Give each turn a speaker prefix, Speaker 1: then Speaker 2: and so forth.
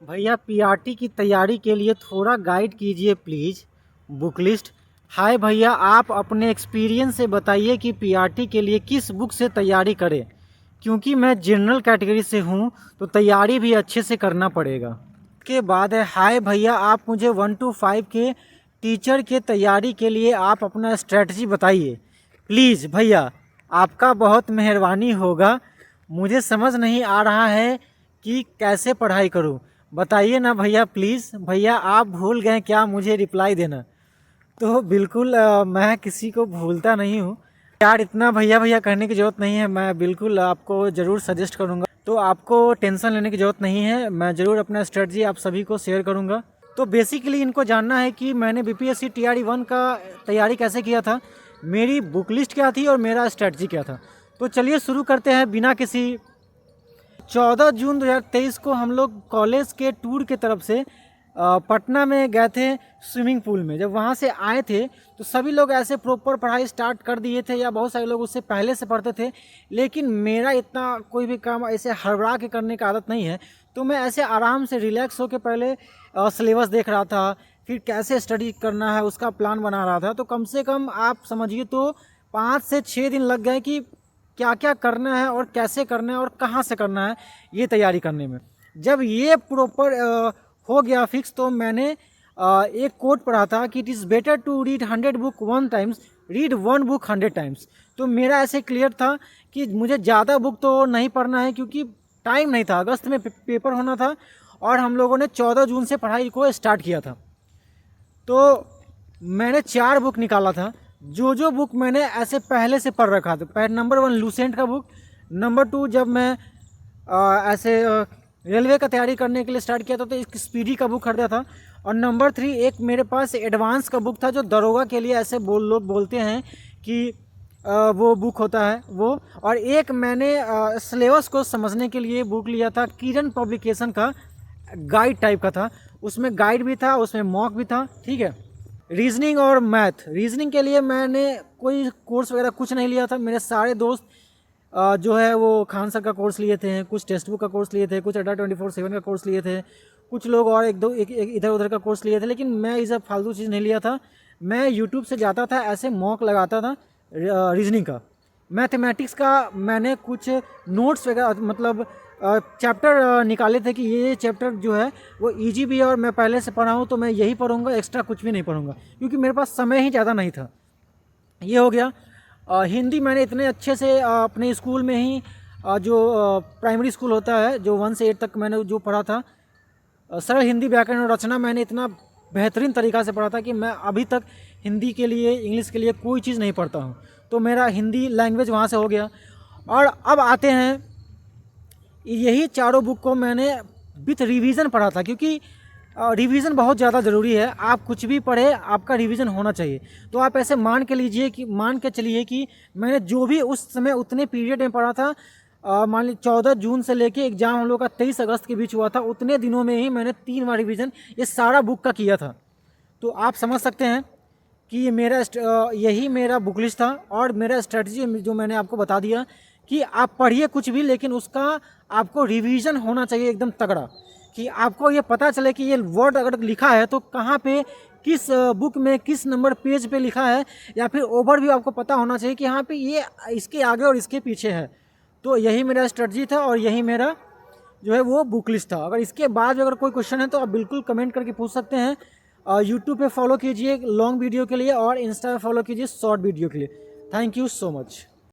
Speaker 1: भैया पीआरटी की तैयारी के लिए थोड़ा गाइड कीजिए प्लीज़। Book list. हाय भैया, आप अपने एक्सपीरियंस से बताइए कि पीआरटी के लिए किस बुक से तैयारी करें, क्योंकि मैं जनरल कैटेगरी से हूँ तो तैयारी भी अच्छे से करना पड़ेगा। के बाद है, हाय भैया, आप मुझे 1 to 5 के टीचर के तैयारी के लिए आप अपना स्ट्रेटजी बताइए प्लीज़। भैया आपका बहुत मेहरबानी होगा, मुझे समझ नहीं आ रहा है कि कैसे पढ़ाई करूं, बताइए ना भैया प्लीज़। भैया आप भूल गए क्या मुझे रिप्लाई देना? तो बिल्कुल मैं किसी को भूलता नहीं हूँ यार, इतना भैया भैया करने की ज़रूरत नहीं है। मैं बिल्कुल आपको ज़रूर सजेस्ट करूँगा, तो आपको टेंशन लेने की ज़रूरत नहीं है। मैं ज़रूर अपना स्ट्रेटजी आप सभी को शेयर करूँगा। तो बेसिकली इनको जानना है कि मैंने बीपीएससी टीआरई 1 का तैयारी कैसे किया था, मेरी बुक लिस्ट क्या थी और मेरा स्ट्रेटजी क्या था। तो चलिए शुरू करते हैं बिना किसी। 14 जून 2023 को हम लोग कॉलेज के टूर के तरफ से पटना में गए थे स्विमिंग पूल में। जब वहाँ से आए थे तो सभी लोग ऐसे प्रॉपर पढ़ाई स्टार्ट कर दिए थे, या बहुत सारे लोग उससे पहले से पढ़ते थे, लेकिन मेरा इतना कोई भी काम ऐसे हड़बड़ा के करने की आदत नहीं है। तो मैं ऐसे आराम से रिलैक्स होकर पहले सिलेबस देख रहा था, फिर कैसे स्टडी करना है उसका प्लान बना रहा था। तो कम से कम आप समझिए तो 5 से 6 दिन लग गए कि क्या क्या करना है और कैसे करना है और कहाँ से करना है ये तैयारी करने में। जब ये प्रॉपर हो गया फिक्स, तो मैंने एक कोट पढ़ा था कि it is better to read 100 book 1 times, read 1 book 100 times. तो मेरा ऐसे क्लियर था कि मुझे ज़्यादा बुक तो नहीं पढ़ना है, क्योंकि टाइम नहीं था, अगस्त में पेपर होना था और हम लोगों ने 14 जून से पढ़ाई को स्टार्ट किया था। तो मैंने 4 बुक निकाला था, जो बुक मैंने ऐसे पहले से पढ़ रखा था। नंबर 1 लूसेंट का बुक, नंबर 2 जब मैं ऐसे रेलवे का तैयारी करने के लिए स्टार्ट किया था तो एक स्पीडी का बुक खरीदा था, और नंबर 3 एक मेरे पास एडवांस का बुक था जो दरोगा के लिए ऐसे लोग बोलते हैं कि वो बुक होता है वो। और एक मैंने सिलेबस को समझने के लिए बुक लिया था, किरण पब्लिकेशन का, गाइड टाइप का था, उसमें गाइड भी था, उसमें मॉक भी था, ठीक है। रीजनिंग और मैथ, रीजनिंग के लिए मैंने कोई कोर्स वगैरह कुछ नहीं लिया था। मेरे सारे दोस्त जो है वो खान सर का कोर्स लिए थे, कुछ टेक्स्ट बुक का कोर्स लिए थे, कुछ अड्डा 24/7 का कोर्स लिए थे, कुछ लोग और एक इधर उधर का कोर्स लिए थे, लेकिन मैं ये सब फालतू चीज़ नहीं लिया था। मैं यूट्यूब से जाता था, ऐसे मॉक लगाता था रीजनिंग का। मैथमेटिक्स का मैंने कुछ नोट्स वगैरह मतलब चैप्टर निकाले थे कि ये चैप्टर जो है वो इजी भी है और मैं पहले से पढ़ा हूँ तो मैं यही पढ़ूंगा, एक्स्ट्रा कुछ भी नहीं पढ़ूंगा, क्योंकि मेरे पास समय ही ज़्यादा नहीं था। ये हो गया। हिंदी मैंने इतने अच्छे से अपने स्कूल में ही जो प्राइमरी स्कूल होता है, जो 1 से 8 तक मैंने जो पढ़ा था, सरल हिंदी व्याकरण और रचना मैंने इतना बेहतरीन तरीक़ा से पढ़ा था कि मैं अभी तक हिंदी के लिए, इंग्लिश के लिए कोई चीज़ नहीं पढ़ता हूँ। तो मेरा हिंदी लैंग्वेज वहाँ से हो गया। और अब आते हैं, यही चारों बुक को मैंने विथ रिवीजन पढ़ा था, क्योंकि रिवीजन बहुत ज़्यादा ज़रूरी है। आप कुछ भी पढ़े, आपका रिवीजन होना चाहिए। तो आप ऐसे मान के चलिए कि मैंने जो भी उस समय उतने पीरियड में पढ़ा था, मान ली 14 जून से लेके एग्जाम हम लोग का 23 अगस्त के बीच हुआ था, उतने दिनों में ही मैंने 3 बार रिवीजन ये सारा बुक का किया था। तो आप समझ सकते हैं कि यही मेरा बुक लिस्ट था और मेरा स्ट्रेटजी जो मैंने आपको बता दिया कि आप पढ़िए कुछ भी, लेकिन उसका आपको रिवीजन होना चाहिए एकदम तगड़ा, कि आपको ये पता चले कि ये वर्ड अगर लिखा है तो कहाँ पे, किस बुक में, किस नंबर पेज पे लिखा है, या फिर ओवरव्यू आपको पता होना चाहिए कि यहाँ पे ये इसके आगे और इसके पीछे है। तो यही मेरा स्ट्रेटजी था और यही मेरा जो है वो बुक लिस्ट था। अगर इसके बाद अगर कोई क्वेश्चन है तो आप बिल्कुल कमेंट करके पूछ सकते हैं। यूट्यूब पे फॉलो कीजिए लॉन्ग वीडियो के लिए और इंस्टा पे फॉलो कीजिए शॉर्ट वीडियो के लिए। Thank you so much.